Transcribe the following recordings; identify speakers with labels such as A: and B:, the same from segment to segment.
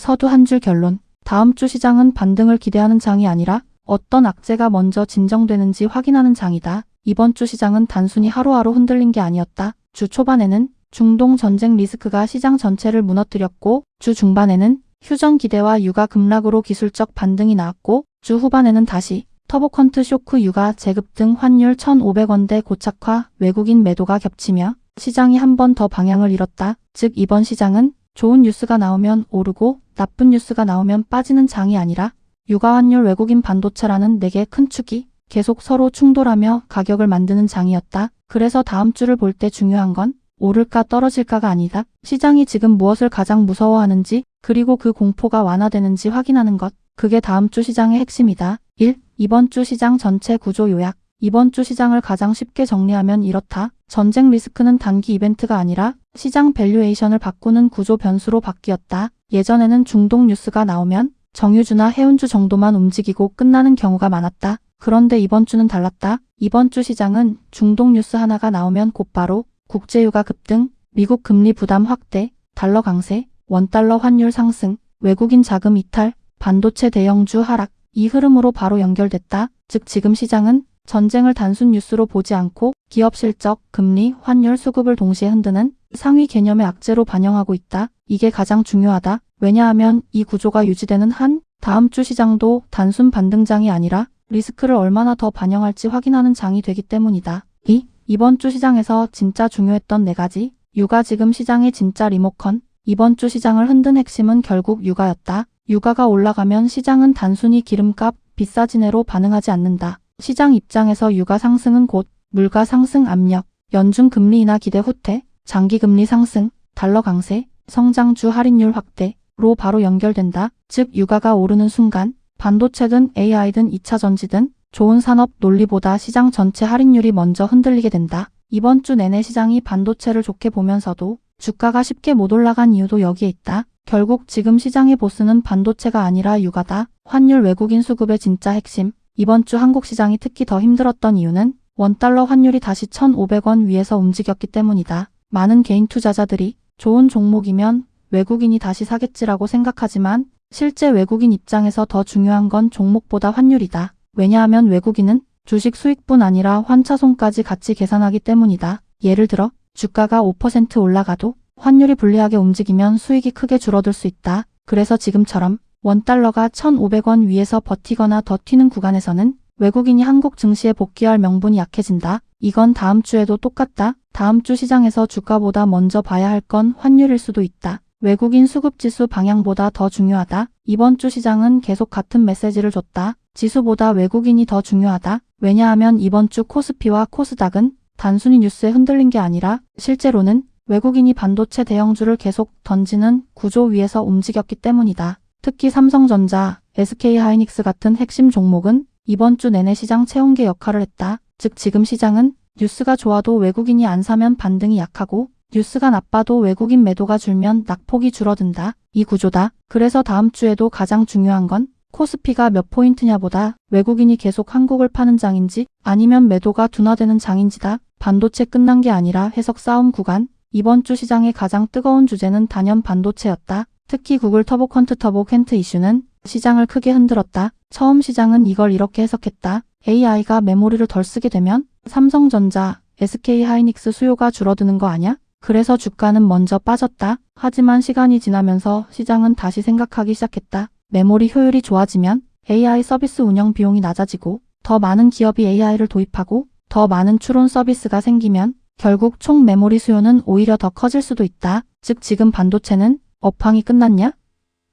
A: 서두 한 줄 결론. 다음 주 시장은 반등을 기대하는 장이 아니라 어떤 악재가 먼저 진정되는지 확인하는 장이다. 이번 주 시장은 단순히 하루하루 흔들린 게 아니었다. 주 초반에는 중동 전쟁 리스크가 시장 전체를 무너뜨렸고, 주 중반에는 휴전 기대와 유가 급락으로 기술적 반등이 나왔고, 주 후반에는 다시 터보컨트 쇼크, 유가 제급 등 환율 1,500원대 고착화, 외국인 매도가 겹치며 시장이 한 번 더 방향을 잃었다. 즉 이번 시장은 좋은 뉴스가 나오면 오르고 나쁜 뉴스가 나오면 빠지는 장이 아니라 유가, 환율, 외국인, 반도체라는 4개 큰 축이 계속 서로 충돌하며 가격을 만드는 장이었다. 그래서 다음 주를 볼 때 중요한 건 오를까 떨어질까가 아니다. 시장이 지금 무엇을 가장 무서워하는지, 그리고 그 공포가 완화되는지 확인하는 것. 그게 다음 주 시장의 핵심이다. 1. 이번 주 시장 전체 구조 요약. 이번 주 시장을 가장 쉽게 정리하면 이렇다. 전쟁 리스크는 단기 이벤트가 아니라 시장 밸류에이션을 바꾸는 구조 변수로 바뀌었다. 예전에는 중동 뉴스가 나오면 정유주나 해운주 정도만 움직이고 끝나는 경우가 많았다. 그런데 이번 주는 달랐다. 이번 주 시장은 중동 뉴스 하나가 나오면 곧바로 국제유가 급등, 미국 금리 부담 확대, 달러 강세, 원달러 환율 상승, 외국인 자금 이탈, 반도체 대형주 하락, 이 흐름으로 바로 연결됐다. 즉 지금 시장은 전쟁을 단순 뉴스로 보지 않고 기업 실적, 금리, 환율, 수급을 동시에 흔드는 상위 개념의 악재로 반영하고 있다. 이게 가장 중요하다. 왜냐하면 이 구조가 유지되는 한 다음 주 시장도 단순 반등장이 아니라 리스크를 얼마나 더 반영할지 확인하는 장이 되기 때문이다. 2. 이번 주 시장에서 진짜 중요했던 4가지. 유가 지금 시장의 진짜 리모컨. 이번 주 시장을 흔든 핵심은 결국 유가였다. 유가가 올라가면 시장은 단순히 기름값 비싸지네로 반응하지 않는다. 시장 입장에서 유가 상승은 곧 물가 상승 압력, 연준 금리 인하 기대 후퇴, 장기 금리 상승, 달러 강세, 성장주 할인율 확대로 바로 연결된다. 즉 유가가 오르는 순간 반도체든 AI든 2차 전지든 좋은 산업 논리보다 시장 전체 할인율이 먼저 흔들리게 된다. 이번 주 내내 시장이 반도체를 좋게 보면서도 주가가 쉽게 못 올라간 이유도 여기에 있다. 결국 지금 시장의 보스는 반도체가 아니라 유가다. 환율, 외국인 수급의 진짜 핵심. 이번 주 한국 시장이 특히 더 힘들었던 이유는 원달러 환율이 다시 1,500원 위에서 움직였기 때문이다. 많은 개인 투자자들이 좋은 종목이면 외국인이 다시 사겠지라고 생각하지만 실제 외국인 입장에서 더 중요한 건 종목보다 환율이다. 왜냐하면 외국인은 주식 수익뿐 아니라 환차손까지 같이 계산하기 때문이다. 예를 들어 주가가 5% 올라가도 환율이 불리하게 움직이면 수익이 크게 줄어들 수 있다. 그래서 지금처럼 원달러가 1,500원 위에서 버티거나 더 튀는 구간에서는 외국인이 한국 증시에 복귀할 명분이 약해진다. 이건 다음 주에도 똑같다. 다음 주 시장에서 주가보다 먼저 봐야 할 건 환율일 수도 있다. 외국인 수급지수 방향보다 더 중요하다. 이번 주 시장은 계속 같은 메시지를 줬다. 지수보다 외국인이 더 중요하다. 왜냐하면 이번 주 코스피와 코스닥은 단순히 뉴스에 흔들린 게 아니라 실제로는 외국인이 반도체 대형주를 계속 던지는 구조 위에서 움직였기 때문이다. 특히 삼성전자, SK하이닉스 같은 핵심 종목은 이번 주 내내 시장 체온계 역할을 했다. 즉 지금 시장은 뉴스가 좋아도 외국인이 안 사면 반등이 약하고 뉴스가 나빠도 외국인 매도가 줄면 낙폭이 줄어든다. 이 구조다. 그래서 다음 주에도 가장 중요한 건 코스피가 몇 포인트냐보다 외국인이 계속 한국을 파는 장인지 아니면 매도가 둔화되는 장인지다. 반도체 끝난 게 아니라 해석 싸움 구간. 이번 주 시장의 가장 뜨거운 주제는 단연 반도체였다. 특히 구글 터보컨트 터보캔트 이슈는 시장을 크게 흔들었다. 처음 시장은 이걸 이렇게 해석했다. AI가 메모리를 덜 쓰게 되면 삼성전자, SK하이닉스 수요가 줄어드는 거 아냐? 그래서 주가는 먼저 빠졌다. 하지만 시간이 지나면서 시장은 다시 생각하기 시작했다. 메모리 효율이 좋아지면 AI 서비스 운영 비용이 낮아지고 더 많은 기업이 AI를 도입하고 더 많은 추론 서비스가 생기면 결국 총 메모리 수요는 오히려 더 커질 수도 있다. 즉 지금 반도체는 업황이 끝났냐?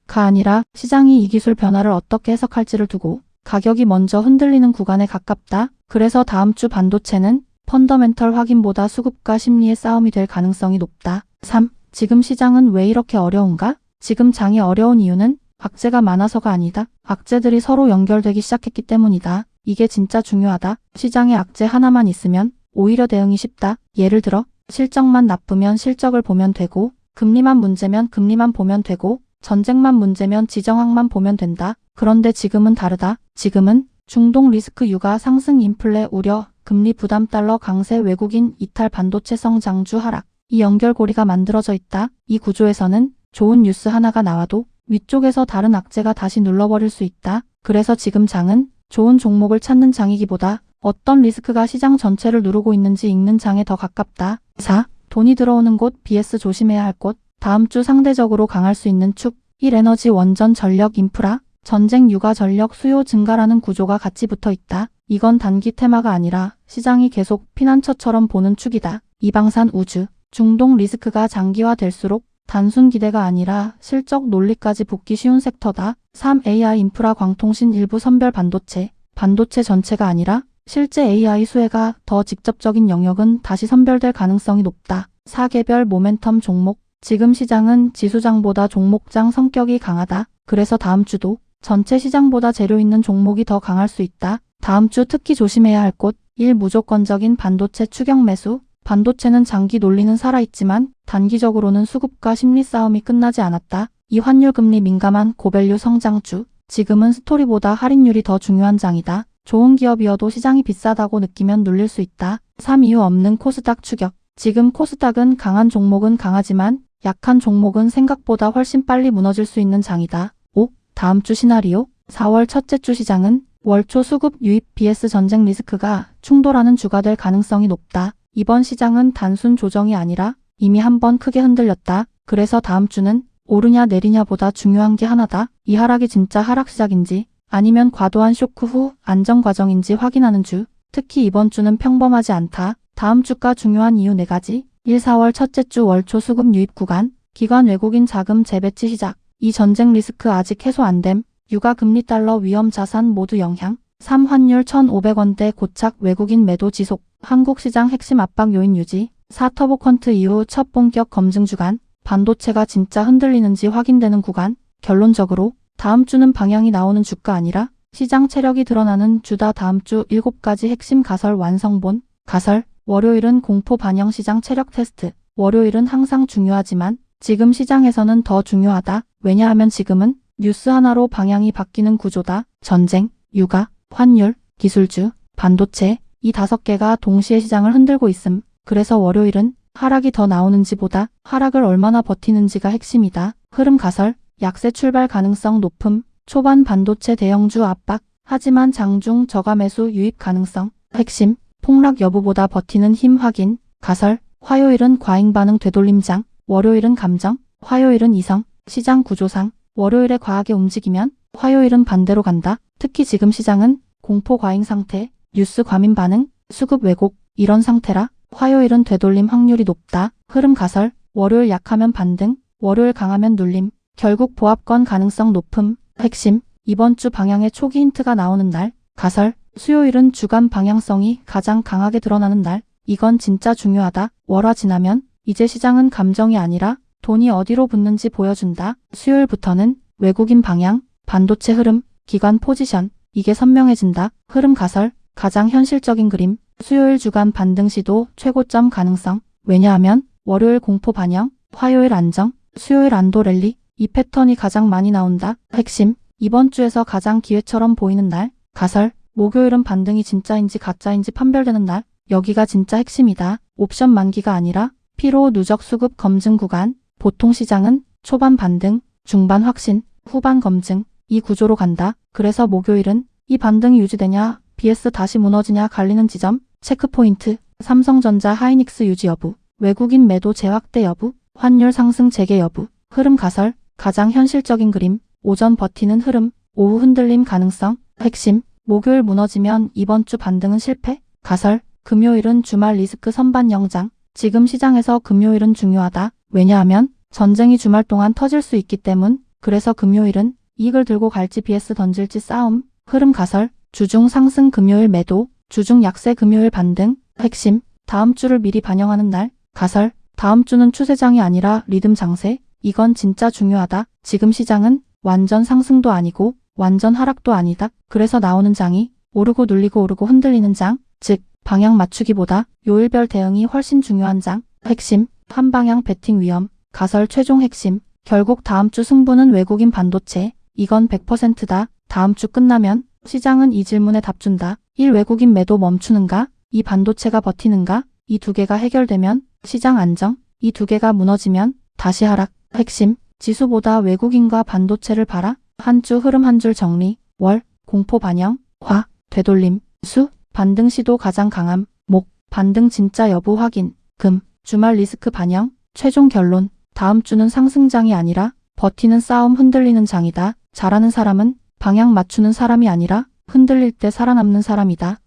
A: 가 아니라 시장이 이 기술 변화를 어떻게 해석할지를 두고 가격이 먼저 흔들리는 구간에 가깝다. 그래서 다음 주 반도체는 펀더멘털 확인보다 수급과 심리의 싸움이 될 가능성이 높다. 3. 지금 시장은 왜 이렇게 어려운가? 지금 장이 어려운 이유는 악재가 많아서가 아니다. 악재들이 서로 연결되기 시작했기 때문이다. 이게 진짜 중요하다. 시장에 악재 하나만 있으면 오히려 대응이 쉽다. 예를 들어 실적만 나쁘면 실적을 보면 되고 금리만 문제면 금리만 보면 되고 전쟁만 문제면 지정학만 보면 된다. 그런데 지금은 다르다. 지금은 중동 리스크 유가 상승 인플레 우려 금리 부담 달러 강세 외국인 이탈 반도체 성장주 하락 이 연결고리가 만들어져 있다. 이 구조에서는 좋은 뉴스 하나가 나와도 위쪽에서 다른 악재가 다시 눌러버릴 수 있다. 그래서 지금 장은 좋은 종목을 찾는 장이기보다 어떤 리스크가 시장 전체를 누르고 있는지 읽는 장에 더 가깝다. 4. 돈이 들어오는 곳 vs 조심해야 할 곳. 다음 주 상대적으로 강할 수 있는 축. 1. 에너지, 원전, 전력, 인프라, 전쟁, 육아, 전력, 수요 증가라는 구조가 같이 붙어 있다. 이건 단기 테마가 아니라 시장이 계속 피난처처럼 보는 축이다. 2. 방산, 우주, 중동 리스크가 장기화될수록 단순 기대가 아니라 실적 논리까지 붙기 쉬운 섹터다. 3. AI, 인프라, 광통신, 일부 선별 반도체, 반도체 전체가 아니라 실제 AI 수혜가 더 직접적인 영역은 다시 선별될 가능성이 높다. 4. 개별 모멘텀 종목, 지금 시장은 지수장보다 종목장 성격이 강하다. 그래서 다음 주도 전체 시장보다 재료 있는 종목이 더 강할 수 있다. 다음 주 특히 조심해야 할 곳. 1. 무조건적인 반도체 추격 매수. 반도체는 장기 논리는 살아있지만 단기적으로는 수급과 심리 싸움이 끝나지 않았다. 2. 환율 금리 민감한 고밸류 성장주. 지금은 스토리보다 할인율이 더 중요한 장이다. 좋은 기업이어도 시장이 비싸다고 느끼면 눌릴 수 있다. 3. 이유 없는 코스닥 추격. 지금 코스닥은 강한 종목은 강하지만 약한 종목은 생각보다 훨씬 빨리 무너질 수 있는 장이다. 5. 다음 주 시나리오. 4월 첫째 주 시장은 월초 수급 유입 vs 전쟁 리스크가 충돌하는 주가 될 가능성이 높다. 이번 시장은 단순 조정이 아니라 이미 한번 크게 흔들렸다. 그래서 다음 주는 오르냐 내리냐보다 중요한 게 하나다. 이 하락이 진짜 하락 시작인지 아니면 과도한 쇼크 후 안정 과정인지 확인하는 주. 특히 이번 주는 평범하지 않다. 다음 주가 중요한 이유 4가지. 1. 4월 첫째 주 월초 수급 유입 구간. 기관 외국인 자금 재배치 시작. 2. 전쟁 리스크 아직 해소 안 됨. 유가 금리 달러 위험 자산 모두 영향. 3. 환율 1,500원대 고착 외국인 매도 지속. 한국 시장 핵심 압박 요인 유지. 4. 터보컨트 이후 첫 본격 검증 주간. 반도체가 진짜 흔들리는지 확인되는 구간. 결론적으로 다음 주는 방향이 나오는 주가 아니라 시장 체력이 드러나는 주다. 다음 주 7가지 핵심 가설 완성본. 가설. 월요일은 공포 반영 시장 체력 테스트. 월요일은 항상 중요하지만 지금 시장에서는 더 중요하다. 왜냐하면 지금은 뉴스 하나로 방향이 바뀌는 구조다. 전쟁, 육아, 환율, 기술주, 반도체 이 5개가 동시에 시장을 흔들고 있음. 그래서 월요일은 하락이 더 나오는지보다 하락을 얼마나 버티는지가 핵심이다. 흐름 가설, 약세 출발 가능성 높음. 초반 반도체 대형주 압박. 하지만 장중 저가 매수 유입 가능성. 핵심, 폭락 여부보다 버티는 힘 확인. 가설, 화요일은 과잉 반응 되돌림장. 월요일은 감정, 화요일은 이성. 시장 구조상 월요일에 과하게 움직이면 화요일은 반대로 간다. 특히 지금 시장은 공포 과잉 상태, 뉴스 과민 반응, 수급 왜곡 이런 상태라 화요일은 되돌림 확률이 높다. 흐름 가설, 월요일 약하면 반등, 월요일 강하면 눌림. 결국 보합권 가능성 높음. 핵심, 이번 주 방향의 초기 힌트가 나오는 날. 가설, 수요일은 주간 방향성이 가장 강하게 드러나는 날. 이건 진짜 중요하다. 월화 지나면 이제 시장은 감정이 아니라 돈이 어디로 붙는지 보여준다. 수요일부터는 외국인 방향, 반도체 흐름, 기관 포지션 이게 선명해진다. 흐름 가설, 가장 현실적인 그림. 수요일 주간 반등 시도 최고점 가능성. 왜냐하면 월요일 공포 반영, 화요일 안정, 수요일 안도 랠리 이 패턴이 가장 많이 나온다. 핵심, 이번 주에서 가장 기회처럼 보이는 날. 가설, 목요일은 반등이 진짜인지 가짜인지 판별되는 날. 여기가 진짜 핵심이다. 옵션 만기가 아니라 피로 누적 수급 검증 구간. 보통 시장은 초반 반등, 중반 확신, 후반 검증 이 구조로 간다. 그래서 목요일은 이 반등이 유지되냐 vs 다시 무너지냐 갈리는 지점. 체크포인트, 삼성전자 하이닉스 유지 여부, 외국인 매도 재확대 여부, 환율 상승 재개 여부. 흐름 가설, 가장 현실적인 그림. 오전 버티는 흐름, 오후 흔들림 가능성. 핵심, 목요일 무너지면 이번 주 반등은 실패. 가설, 금요일은 주말 리스크 선반 영장. 지금 시장에서 금요일은 중요하다. 왜냐하면 전쟁이 주말 동안 터질 수 있기 때문. 그래서 금요일은 이익을 들고 갈지 vs 던질지 싸움. 흐름 가설, 주중 상승 금요일 매도, 주중 약세 금요일 반등. 핵심, 다음 주를 미리 반영하는 날. 가설, 다음 주는 추세장이 아니라 리듬 장세. 이건 진짜 중요하다. 지금 시장은 완전 상승도 아니고 완전 하락도 아니다. 그래서 나오는 장이 오르고 눌리고 오르고 흔들리는 장. 즉 방향 맞추기보다 요일별 대응이 훨씬 중요한 장. 핵심, 한 방향 배팅 위험. 가설 최종 핵심, 결국 다음 주 승부는 외국인 반도체. 이건 100%다. 다음 주 끝나면 시장은 이 질문에 답 준다. 1. 외국인 매도 멈추는가? 2. 반도체가 버티는가? 이 2개가 해결되면 시장 안정. 이 2개가 무너지면 다시 하락. 핵심, 지수보다 외국인과 반도체를 봐라. 한 주 흐름 한 줄 정리. 월, 공포 반영. 화, 되돌림. 수, 반등 시도 가장 강함. 목, 반등 진짜 여부 확인. 금, 주말 리스크 반영. 최종 결론. 다음 주는 상승장이 아니라 버티는 싸움 흔들리는 장이다. 잘하는 사람은 방향 맞추는 사람이 아니라 흔들릴 때 살아남는 사람이다.